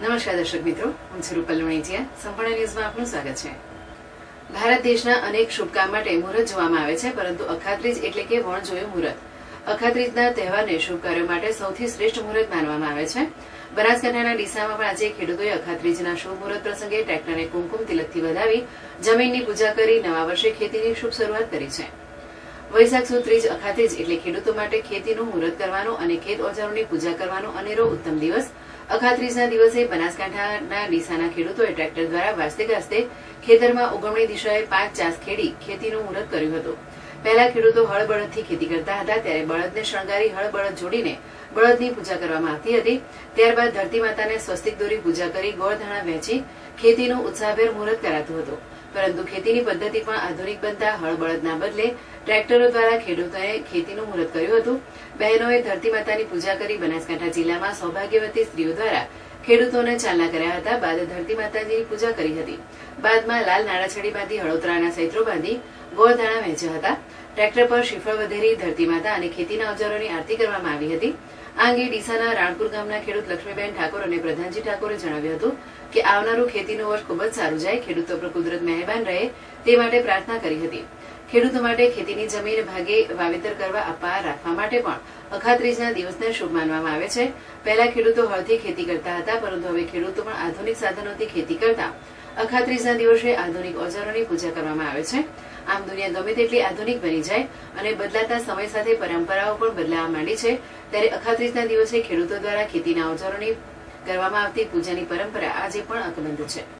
નમસ્કાર દર્શક મિત્રો, હું છું રૂપલ લુણીચિયા. સંપૂર્ણ ન્યૂઝમાં આપનું સ્વાગત છે. ભારત દેશના અનેક શુભ કામ માટે મુહૂર્ત જોવામાં આવે છે, પરંતુ અખાત્રીજ એટલે કે વણજોયું મુહૂર્ત. અખાત્રીજના તહેવારને શુભ કાર્યો માટે સૌથી શ્રેષ્ઠ મુહૂર્ત માનવામાં આવે છે. બનાસકાંઠાના ડીસામાં પણ આજે ખેડૂતોએ અખાત્રીજના શુભ મુહૂર્ત પ્રસંગે ટ્રેક્ટરને કુમકુમ તિલકથી વધાવી જમીનની પૂજા કરી નવા વર્ષે ખેતીની શુભ શરૂઆત કરી છે. વૈશાખ સુદ ત્રીજ અખાત્રીજ એટલે ખેડૂતો માટે ખેતીનું મુહૂર્ત કરવાનો અને ખેત ઓજારોની પૂજા કરવાનો અનેરો ઉત્તમ દિવસ. અખાત્રીજના દિવસે બનાસકાંઠાના ડીસાના ખેડૂતોએ ટ્રેક્ટર દ્વારા વાસ્તે ગાસ્તે ખેતરમાં ઉગમણી દિશાએ 5 ચાસ ખેડી ખેતીનું મુહૂર્ત કર્યું હતું. પહેલા ખેડૂતો હળ બળદથી ખેતી કરતા હતા, ત્યારે બળદને શણગારી હળ બળદ જોડીને બળદની પૂજા કરવામાં આવતી હતી. ત્યારબાદ ધરતી માતાને સ્વસ્તિક દોરી પૂજા કરી ગોળધાણા વહેંચી ખેતીનું ઉત્સાહભેર મુહૂર્ત કરાતું હતું. પરંતુ ખેતીની પદ્ધતિ પણ આધુનિક બનતા હળ બળદના બદલે ટ્રેક્ટરો દ્વારા ખેડૂતોએ ખેતીનું મુહૂર્ત કર્યું હતું. બહેનોએ ધરતી માતાની પૂજા કરી બનાસકાંઠા જિલ્લામાં સૌભાગ્યવતી સ્ત્રીઓ દ્વારા ખેડૂતોને ચાલના કર્યા હતા. બાદ ધરતી માતાજીની પૂજા કરી હતી. બાદમાં લાલ નાળાછડી બાંધી હળોતરાના સૈત્રો બાંધી ગોળધાણા વહેંચ્યા હતા. ટ્રેક્ટર પર શ્રીફળ વધેરી ધરતી માતા અને ખેતીના ઓજારોની આરતી કરવામાં આવી હતી. આ અંગે ડીસાના રાણપુર ગામના ખેડૂત લક્ષ્મીબેન ઠાકોર અને પ્રધાનજી ઠાકોરે જણાવ્યું હતું કે આવનારું ખેતીનું વર્ષ ખૂબ જ સારું જાય, ખેડૂતો પર કુદરત મહેરબાન રહે તે માટે પ્રાર્થના કરી હતી. ખેડૂતો માટે ખેતીની જમીન ભાગે વાવેતર કરવા આપવા રાખવા માટે પણ અખાત્રીજના દિવસને શુભ માનવામાં આવે છે. પહેલા ખેડૂતો હળથી ખેતી કરતા હતા, પરંતુ હવે ખેડૂતો પણ આધુનિક સાધનોથી ખેતી કરતા અખાત્રીજના દિવસે આધુનિક ઓજારોની પૂજા કરવામાં આવે છે. આમ દુનિયા ગમે તેટલી આધુનિક બની જાય અને બદલાતા સમય સાથે પરંપરાઓ પણ બદલાવા માંડી છે, ત્યારે અખાત્રીજના દિવસે ખેડૂતો દ્વારા ખેતીના ઓજારોની કરવામાં આવતી પૂજાની પરંપરા આજે પણ અકબંધ છે.